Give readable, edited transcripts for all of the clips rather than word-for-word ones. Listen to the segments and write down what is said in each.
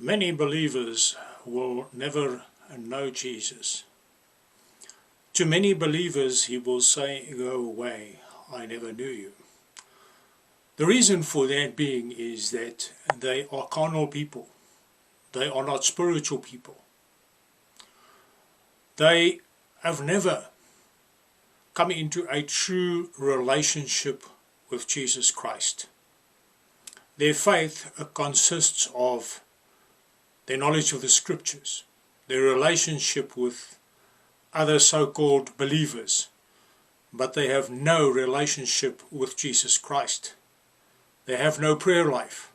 Many believers will never know Jesus. To many believers he will say, "Go away, I never knew you." The reason for that being is that they are carnal people. They are not spiritual people. They have never come into a true relationship with Jesus Christ. Their faith consists of their knowledge of the scriptures, their relationship with other so-called believers, but they have no relationship with Jesus Christ. They have no prayer life.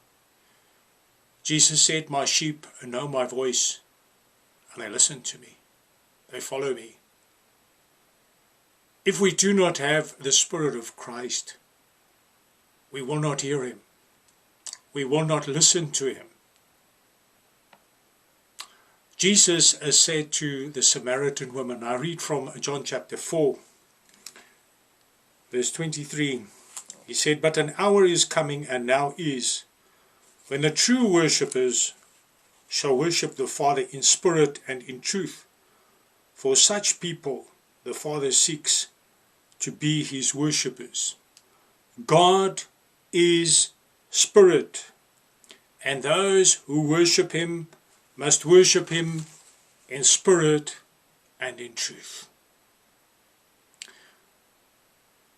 Jesus said, "My sheep know my voice, and they listen to me. They follow me." If we do not have the Spirit of Christ, we will not hear him. We will not listen to him. Jesus said to the Samaritan woman, I read from John chapter 4, verse 23. He said, "But an hour is coming, and now is, when the true worshippers shall worship the Father in spirit and in truth. For such people the Father seeks to be his worshippers. God is spirit, and those who worship him must worship him in spirit and in truth."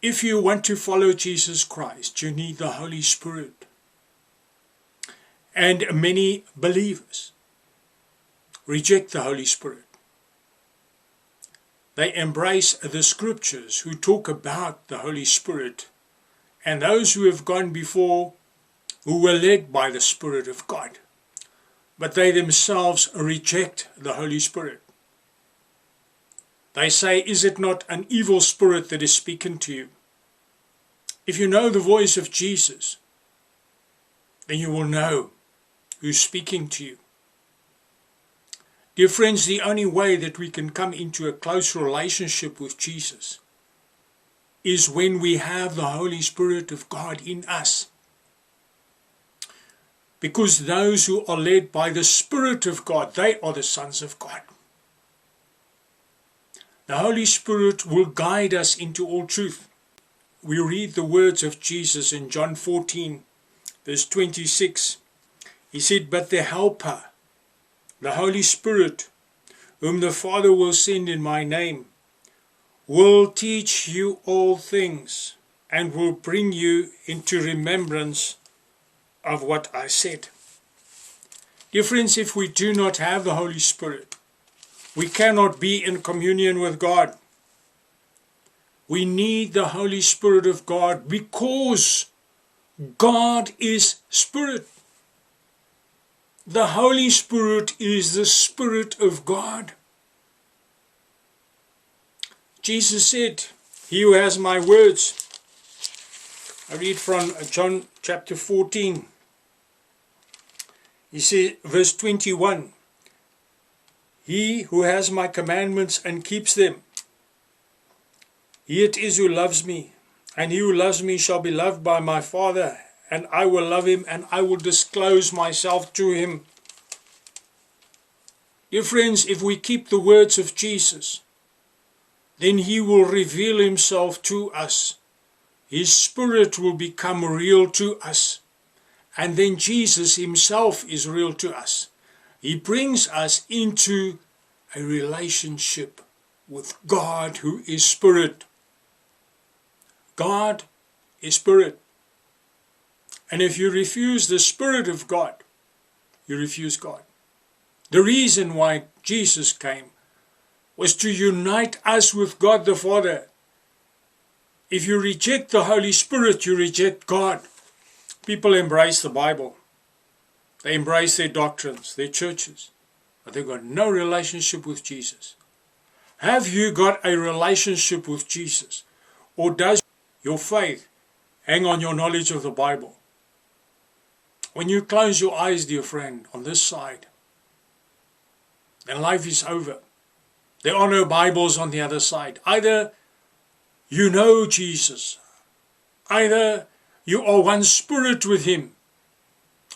If you want to follow Jesus Christ, you need the Holy Spirit. And many believers reject the Holy Spirit. They embrace the scriptures who talk about the Holy Spirit, and those who have gone before who were led by the Spirit of God. But they themselves reject the Holy Spirit. They say, "Is it not an evil spirit that is speaking to you?" If you know the voice of Jesus, then you will know who's speaking to you. Dear friends, the only way that we can come into a close relationship with Jesus is when we have the Holy Spirit of God in us. Because those who are led by the Spirit of God, they are the sons of God. The Holy Spirit will guide us into all truth. We read the words of Jesus in John 14, verse 26. He said, "But the Helper, the Holy Spirit, whom the Father will send in my name, will teach you all things and will bring you into remembrance of what I said." Dear friends, if we do not have the Holy Spirit, we cannot be in communion with God. We need the Holy Spirit of God because God is Spirit. The Holy Spirit is the Spirit of God. Jesus said, "He who has my words," I read from John chapter 14. He said, verse 21, "He who has my commandments and keeps them, he it is who loves me, and he who loves me shall be loved by my Father, and I will love him, and I will disclose myself to him." Dear friends, if we keep the words of Jesus, then he will reveal himself to us. His Spirit will become real to us. And then Jesus himself is real to us. He brings us into a relationship with God who is Spirit. God is Spirit. And if you refuse the Spirit of God, you refuse God. The reason why Jesus came was to unite us with God the Father. If you reject the Holy Spirit, you reject God. People embrace the Bible. They embrace their doctrines, their churches, but they've got no relationship with Jesus. Have you got a relationship with Jesus? Or does your faith hang on your knowledge of the Bible? When you close your eyes, dear friend, on this side, then life is over. There are no Bibles on the other side. Either you know Jesus, either you are one spirit with him,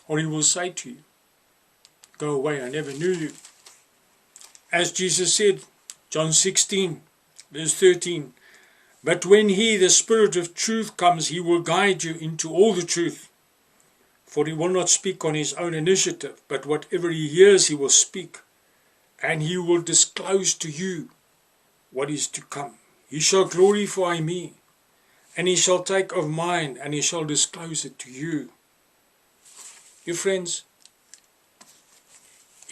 or he will say to you, go away, I never knew you. As Jesus said, John 16, verse 13, but when he, the Spirit of truth, comes, he will guide you into all the truth. For he will not speak on his own initiative, but whatever he hears he will speak, and he will disclose to you what is to come. He shall glorify me, and he shall take of mine, and he shall disclose it to you. Dear friends,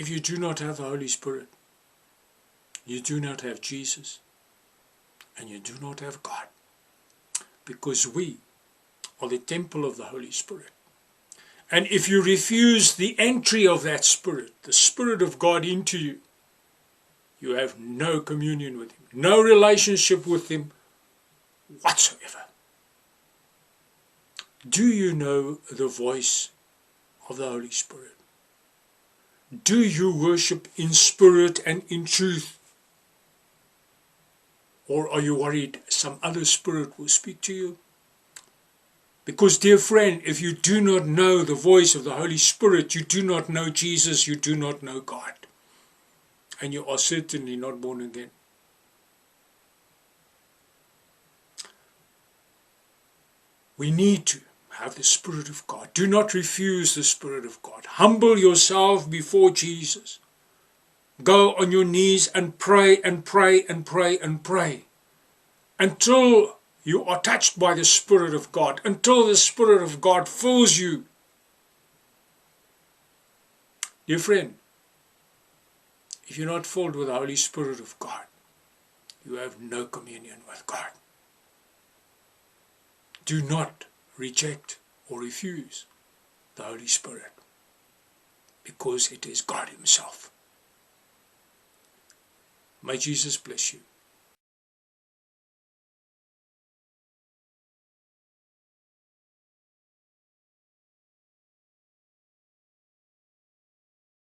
if you do not have the Holy Spirit, you do not have Jesus, and you do not have God, because we are the temple of the Holy Spirit. And if you refuse the entry of that Spirit, the Spirit of God into you, you have no communion with him, no relationship with him whatsoever. Do you know the voice of the Holy Spirit? Do you worship in spirit and in truth? Or are you worried some other spirit will speak to you? Because, dear friend, if you do not know the voice of the Holy Spirit, you do not know Jesus, you do not know God. And you are certainly not born again. We need to have the Spirit of God. Do not refuse the Spirit of God. Humble yourself before Jesus. Go on your knees and pray and pray and pray and pray until you are touched by the Spirit of God, until the Spirit of God fills you. Dear friend, if you're not filled with the Holy Spirit of God, you have no communion with God. Do not reject or refuse the Holy Spirit, because it is God himself. May Jesus bless you.